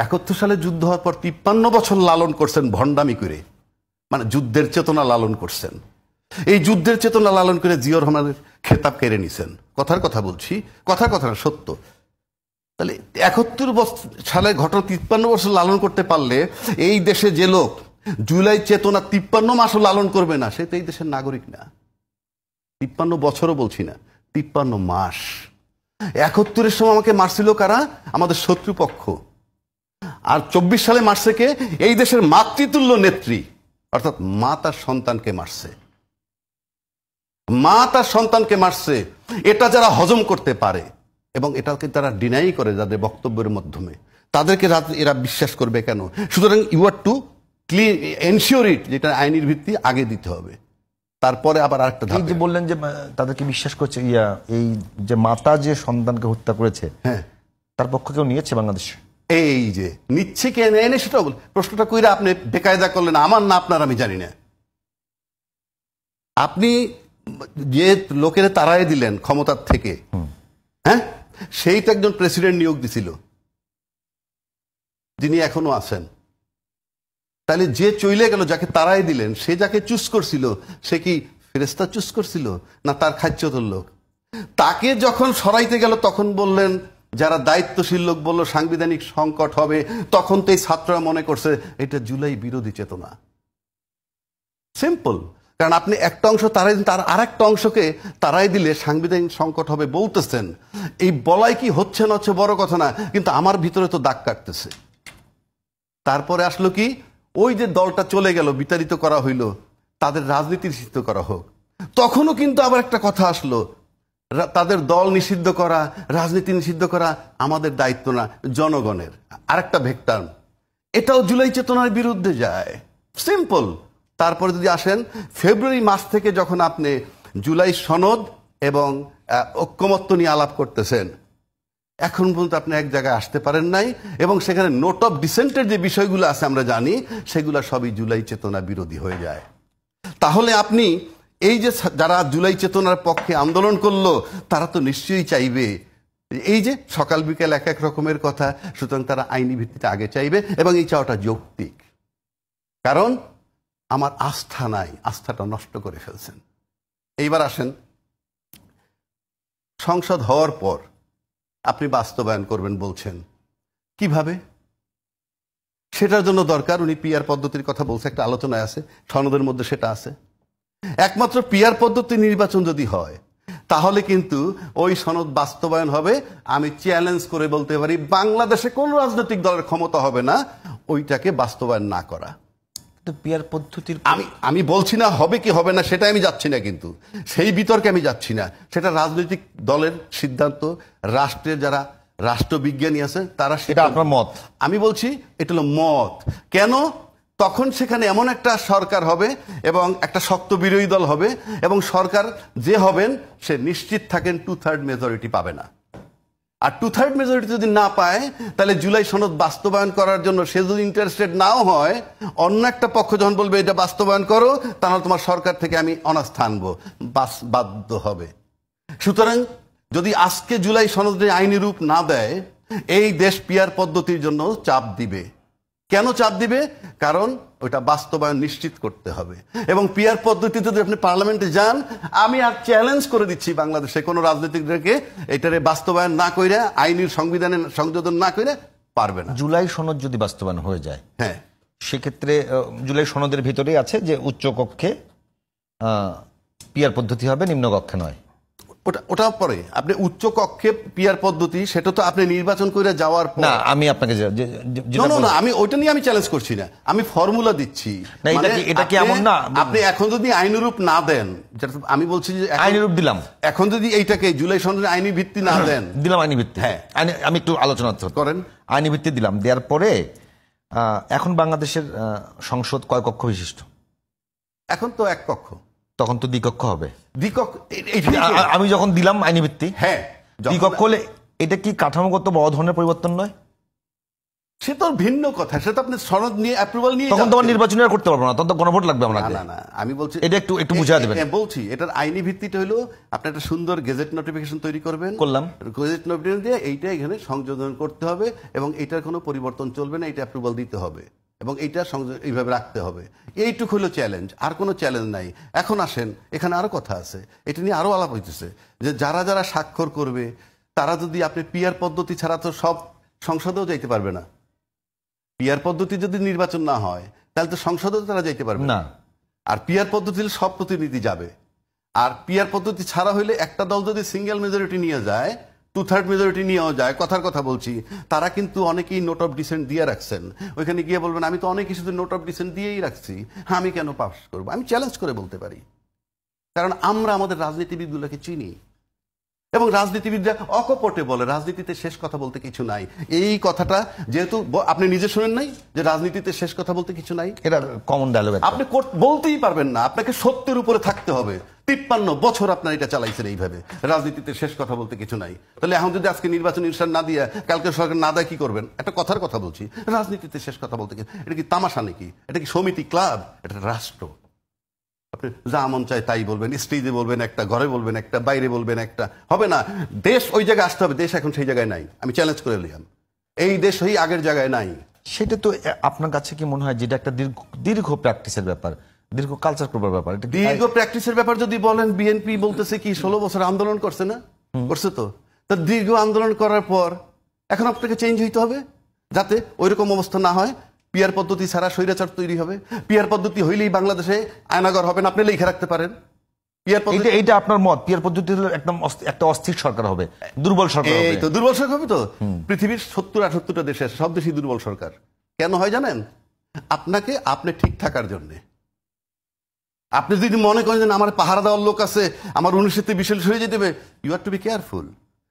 71 সালে যুদ্ধ হওয়ার পর 53 বছর লালন করছেন ভণ্ডামি করে, মানে যুদ্ধের চেতনা লালন করছেন। এই যুদ্ধের চেতনা লালন করে জিয়াউর রহমানের খেতাব কেড়ে নিছেন। কথার কথা বলছি, কথার কথা না, সত্য। তাহলে 71 সালে ঘটনা 53 বছর লালন করতে পারলে এই দেশে যে লোক জুলাই চেতনা 53 মাসও লালন করবে না, সে তো এই দেশের নাগরিক না। 53 বছরও বলছি না, 53 মাস। 71-এর সময় আমাকে মারছিল কারা? আমাদের শত্রুপক্ষ। আর 24 সালে মারছে কে? এই দেশের মাতৃতুল্য নেত্রী, অর্থাৎ মা তার সন্তানকে মারছে। মা তার সন্তানকে মারছে। এটা যারা হজম করতে পারে এবং এটাকে তারা ডিনাই করে যাদের বক্তব্যের মাধ্যমে, তাদেরকে এরা বিশ্বাস করবে কেন? সুতরাং you are to clean ensure it, যেটা আইনের ভিত্তি আগে দিতে হবে, তারপরে আবার আরেকটা ধাপ। যে বললেন যে তাদেরকে বিশ্বাস করছে, এই যে মাতা যে সন্তানকে হত্যা করেছে, হ্যাঁ, তার পক্ষ কেউ নিয়েছে বাংলাদেশ? এই যে নিচ্ছে কে নেয় না সেটা প্রশ্নটা কইরা আপনি বেকায়দা করলেন। আমার না আপনার আমি জানি না। আপনি যে লোকের তারাই দিলেন ক্ষমতার থেকে, হ্যাঁ, সেই তো একজন প্রেসিডেন্ট নিয়োগ দিছিল যিনি এখনো আছেন। তাহলে যে চলে গেল, যাকে তারাই দিলেন, সে যাকে চুজ করছিল, সে কি ফেরেশতা চুজ করছিল না তার খাচ্যতর লোক? তাকে যখন সরাইতে গেল তখন বললেন, যারা দায়িত্বশীল লোক বলল সাংবিধানিক সংকট হবে, তখন তো এই ছাত্ররা মনে করছে এটা জুলাই বিরোধী চেতনা। সিম্পল। কারণ আপনি একটা অংশ তারাই, তার আর একটা অংশকে তারাই দিলে সাংবিধানিক সংকট হবে বলতেছেন। এই বলাই কি হচ্ছে না হচ্ছে বড় কথা না, কিন্তু আমার ভিতরে তো দাগ কাটতেছে। তারপরে আসলো কি, ওই যে দলটা চলে গেল, বিতাড়িত করা হইল, তাদের রাজনীতি নিষিদ্ধ করা হোক। তখনও কিন্তু আবার একটা কথা আসলো, তাদের দল নিষিদ্ধ করা, রাজনীতি নিষিদ্ধ করা আমাদের দায়িত্ব না, জনগণের। আরেকটা ভেক্টর, এটাও জুলাই চেতনার বিরুদ্ধে যায়। সিম্পল। তারপরে যদি আসেন ফেব্রুয়ারি মাস থেকে যখন আপনি জুলাই সনদ এবং ঐক্যমত্য নিয়ে আলাপ করতেছেন, এখন পর্যন্ত আপনি এক জায়গায় আসতে পারেন নাই, এবং সেখানে নোট অফ ডিসেন্টের যে বিষয়গুলো আছে আমরা জানি, সেগুলো সবই জুলাই চেতনা বিরোধী হয়ে যায়। তাহলে আপনি এই যে যারা জুলাই চেতনার পক্ষে আন্দোলন করলো, তারা তো নিশ্চয়ই চাইবে এই যে সকাল বিকেল এক এক রকমের কথা, সুতরাং তারা আইনি ভিত্তিতে আগে চাইবে, এবং এই চাওয়াটা যৌক্তিক। কারণ আমার আস্থা নাই, আস্থাটা নষ্ট করে ফেলছেন। এইবার আসেন, সংসদ হওয়ার পর আপনি বাস্তবায়ন করবেন বলছেন, কিভাবে? সেটার জন্য দরকার, উনি পিআর পদ্ধতির কথা বলছে, একটা আলোচনায় আছে, সনদের মধ্যে সেটা আছে। একমাত্র পিআর পদ্ধতি নির্বাচন যদি হয়, তাহলে কিন্তু ওই সনদ বাস্তবায়ন হবে। আমি চ্যালেঞ্জ করে বলতে পারি, বাংলাদেশে কোন রাজনৈতিক দলের ক্ষমতা হবে না ওইটাকে বাস্তবায়ন না করা। পিআর পদ্ধতির আমি বলছি না হবে কি হবে না, সেটা আমি যাচ্ছি না, কিন্তু সেই বিতর্কে আমি যাচ্ছি না। সেটা রাজনৈতিক দলের সিদ্ধান্ত, রাষ্ট্রের যারা রাষ্ট্রবিজ্ঞানী আছে তারা, সেটা আপনার মত। আমি বলছি এটা হলো মত। কেন? তখন সেখানে এমন একটা সরকার হবে এবং একটা শক্ত বিরোধী দল হবে, এবং সরকার যে হবেন সে নিশ্চিত থাকেন 2/3 মেজরিটি পাবে না। আর 2/3 মেজরিটি যদি না পায়, তাহলে জুলাই সনদ বাস্তবায়ন করার জন্য সে যদি ইন্টারেস্টেড নাও হয়, অন্য একটা পক্ষ যখন বলবে এটা বাস্তবায়ন করো, তাহলে তোমার সরকার থেকে আমি অনাস্থা আনবো, বাধ্য হবে। সুতরাং যদি আজকে জুলাই সনদে আইনি রূপ না দেয়, এই দেশ পিআর পদ্ধতির জন্য চাপ দিবে। কেন চাপ দিবে? কারণ ওটা বাস্তবায়ন নিশ্চিত করতে হবে। এবং পিআর পদ্ধতিতে যদি আপনি পার্লামেন্টে যান, আমি আর চ্যালেঞ্জ করে দিচ্ছি, বাংলাদেশে কোনো রাজনীতিকদেরকে এটারে বাস্তবায়ন না করে, আইনের সংবিধানে সংযোজন না করে পারবে না। জুলাই সনদ যদি বাস্তবায়ন হয়ে যায়, হ্যাঁ, সেক্ষেত্রে জুলাই সনদের ভিতরেই আছে যে উচ্চ কক্ষে পিআর পদ্ধতি হবে, নিম্ন কক্ষে নয়। ওটা পরে আপনি উচ্চ কক্ষে পিআর পদ্ধতি, সেটা তো আপনি নির্বাচন করে যাওয়ার পর। না, আমি আপনাকে না, আমি ওইটা নিয়ে আমি চ্যালেঞ্জ করছি না, আমি ফর্মুলা দিচ্ছি। এটা কি এমন না, আপনি এখন যদি আইনরূপ না দেন, আমি বলছি যে আইনরূপ দিলাম, এখন যদি এইটাকে জুলাই সনদের আইনি ভিত্তি না দেন, দিলাম আইনি ভিত্তি, হ্যাঁ, আমি একটু আলোচনা করেন, আইনি ভিত্তি দিলাম, দেওয়ার পরে এখন বাংলাদেশের সংসদ কয় কক্ষ বিশিষ্ট? এখন তো এক কক্ষ, তখন তো দ্বিকক্ষ হবে। আমি যখন দিলাম আইনি ভিত্তি, হ্যাঁ, দ্বিকক্ষ হলে এটা কি কাঠামোগত বড় ধরনের পরিবর্তন নয়? সে তো ভিন্ন কথা, সে তো আপনি সনদ নিয়ে অ্যাপ্রুভাল নিয়ে তখন তোমার নির্বাচন আর করতে পারবো না, তখন তো গণভোট লাগবে আপনাকে। না না, আমি বলছি এটা একটু বুঝিয়ে দেবেন। বলছি এটার আইনি ভিত্তিটা হলো আপনি একটা সুন্দর গেজেট নোটিফিকেশন তৈরি করবেন, করলাম, গেজেট নোটিফিকেশন দিয়ে এইটা এখানে সংযোজন করতে হবে এবং এটার কোনো পরিবর্তন চলবে না, এটা অ্যাপ্রুভাল দিতে হবে এবং এইটা এইভাবে রাখতে হবে। এইটুকু হলো চ্যালেঞ্জ, আর কোনো চ্যালেঞ্জ নাই। এখন আসেন, এখানে আরো কথা আছে, এটা নিয়ে আরো আলাপ হইতেছে যে যারা যারা স্বাক্ষর করবে তারা যদি আপনি পিআর পদ্ধতি ছাড়া তো সব সংসদেও যাইতে পারবে না। পিআর পদ্ধতি যদি নির্বাচন না হয় তাহলে তো সংসদেও তারা যাইতে পারবে না। আর পিআর পদ্ধতি হলে সব প্রতিনিধি যাবে। আর পিআর পদ্ধতি ছাড়া হইলে একটা দল যদি সিঙ্গেল মেজরিটি নিয়ে যায়, 2/3 মেজরিটি নিয়েও যায়, কথার কথা বলছি, তারা কিন্তু অনেকেই নোট অফ ডিসেন্ট দিয়ে রাখছেন। ওইখানে গিয়ে বলবেন আমি তো অনেক কিছুতে নোট অফ ডিসেন্ট দিয়েই রাখছি, হ্যাঁ আমি কেন পাস করবো? আমি চ্যালেঞ্জ করে বলতে পারি, কারণ আমরা আমাদের রাজনীতিবিদগুলোকে চিনি এবং রাজনীতিবিদরা অকপটে বলে রাজনীতিতে শেষ কথা বলতে কিছু নাই। এই কথাটা যেহেতু আপনি নিজে শুনেন নাই যে রাজনীতিতে শেষ কথা বলতে কিছু নাই, এটা কমন ডায়লগ, আপনি বলতেই পারবেন না। আপনাকে সত্যের উপরে থাকতে হবে। 53 বছর আপনার এটা চালাইছেন এইভাবে, রাজনীতিতে শেষ কথা বলতে কিছু নাই। তাহলে এখন যদি আজকে নির্বাচন ইনশাল না দিয়ে কালকে সরকার না দেয় কি করবেন? একটা কথার কথা বলছি, রাজনীতিতে শেষ কথা বলতে এটা কি তামাশা নাকি? এটা কি সমিতি, ক্লাব? এটা রাষ্ট্র। আপনি যা মন চায় তাই বলবেন, স্টেজে বলবেন একটা, ঘরে বলবেন একটা, বাইরে বলবেন একটা, হবে না। দেশ ওই জায়গায় আসতে হবে, দেশ এখন সেই জায়গায় নাই। আমি চ্যালেঞ্জ করে নিলাম, এই দেশ ওই আগের জায়গায় নাই। সেটা তো আপনার কাছে কি মনে হয় যেটা একটা দীর্ঘ প্র্যাকটিসের ব্যাপার, দীর্ঘ কালচার করবার ব্যাপার? দীর্ঘ প্র্যাকটিসের ব্যাপার যদি বলেন, বিএনপি বলতেছে কি 16 বছর আন্দোলন করছে না? করছে তো। দীর্ঘ আন্দোলন করার পর এখন আপনাকে চেঞ্জ হইতে হবে যাতে ওইরকম অবস্থা না হয়। পিআর পদ্ধতি ছাড়া স্বৈরাচার তৈরি হবে। পিআর পদ্ধতি হইলেই বাংলাদেশে আয়নাগর হবে না, আপনি লিখে রাখতে পারেন। পিআর পদ্ধতি, এইটা আপনার মত? পিআর পদ্ধতি হলে একদম একটা অস্থির সরকার হবে, দুর্বল সরকার হবে। এই তো দুর্বল সরকার হবে। তো পৃথিবীর 70-78টা দেশে আছে, সব দেশই দুর্বল সরকার। কেন হয় জানেন? আপনি ঠিক থাকার জন্যে। আপনি যদি মনে করেন যে আমার পাহারা দেওয়ার লোক আছে, আমার 19-তে বিশাল হয়ে যেতে হবে, you are to be careful.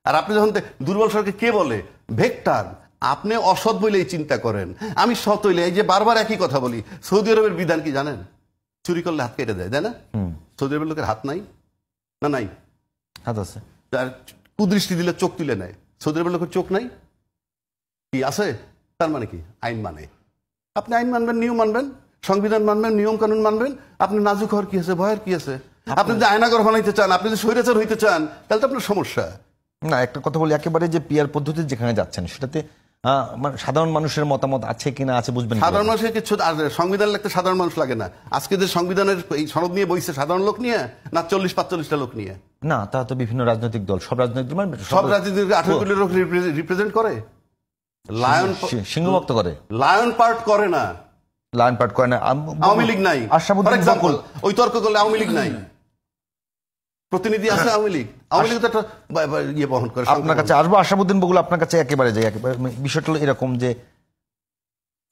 আর আপনি যখন দুর্বল সরকার কে বলে? ভেক্টর। আপনি অসৎ বলেই চিন্তা করেন, আমি সৎ হইলে। এই যে বারবার একই কথা বলি, সৌদি আরবের বিধান কি জানেন? চুরি করলে হাত কেটে দেয়, তাই না? সৌদি আরবের লোকের হাত নাই না? নাই, হাত আছে। আর কুদৃষ্টি দিলে চোখ তুলে নেয়। সৌদি আরবের লোকের চোখ নাই কি আছে? তার মানে কি? আইন মানে। আপনি আইন মানবেন, নিয়ম মানবেন, সংবিধান মানবেন, নিয়ম কানুন মানবেন। আপনি নাজুক হওয়ার কি আছে? ভয়ের কি আছে? আপনি যদি আয়নাগর বানাইতে চান, আপনি যদি স্বৈরাচার হইতে চান, তাহলে তো আপনার সমস্যা। না, একটা কথা বলি, একেবারে যে পিআর পদ্ধতি যেখানে যাচ্ছেন সেটাতে সাধারণ মানুষের মতামত আছে কিনা আছে বুঝবেন? সাধারণ মানুষের কিছু সংবিধান লাগতে সাধারণ মানুষ লাগে না। আজকে যে সংবিধানের এই সনদ নিয়ে বইছে, সাধারণ লোক নিয়ে না 40-45টা লোক নিয়ে? না, তা তো বিভিন্ন রাজনৈতিক দল, সব রাজনৈতিক দল, সব রাজনৈতিক 18 কোটি লোক রিপ্রেজেন্ট করে। লায়ন সিংহভক্ত করে, লায়ন পার্ট করে না, লায়ন পার্ট করে না। আওয়ামী লীগ নাই। আশরাফুদ্দিন বকুল, ওই তর্ক করলে আওয়ামী লীগ নাই, প্রতিনিধি আছে আওয়ামী লীগ। আওয়ামী লীগ তো একটা ইয়ে বহন করে। আপনার কাছে আসবো, আশরাফুদ্দিন বকুল আপনার কাছে একেবারে যাই। বিষয়টা হলো এরকম যে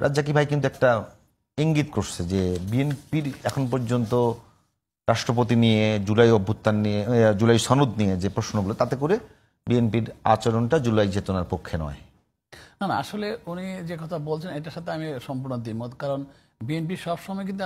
রাজ্জাকি ভাই কিন্তু একটা ইঙ্গিত করছে যে বিএনপির এখন পর্যন্ত রাষ্ট্রপতি নিয়ে, জুলাই অভ্যুত্থান নিয়ে, জুলাই সনদ নিয়ে যে প্রশ্নগুলো, তাতে করে বিএনপির আচরণটা জুলাই চেতনার পক্ষে নয়। না না, আসলে উনি যে কথা বলছেন এটার সাথে আমি সম্পূর্ণ দ্বিমত। কারণ বিএনপি সবসময় কিন্তু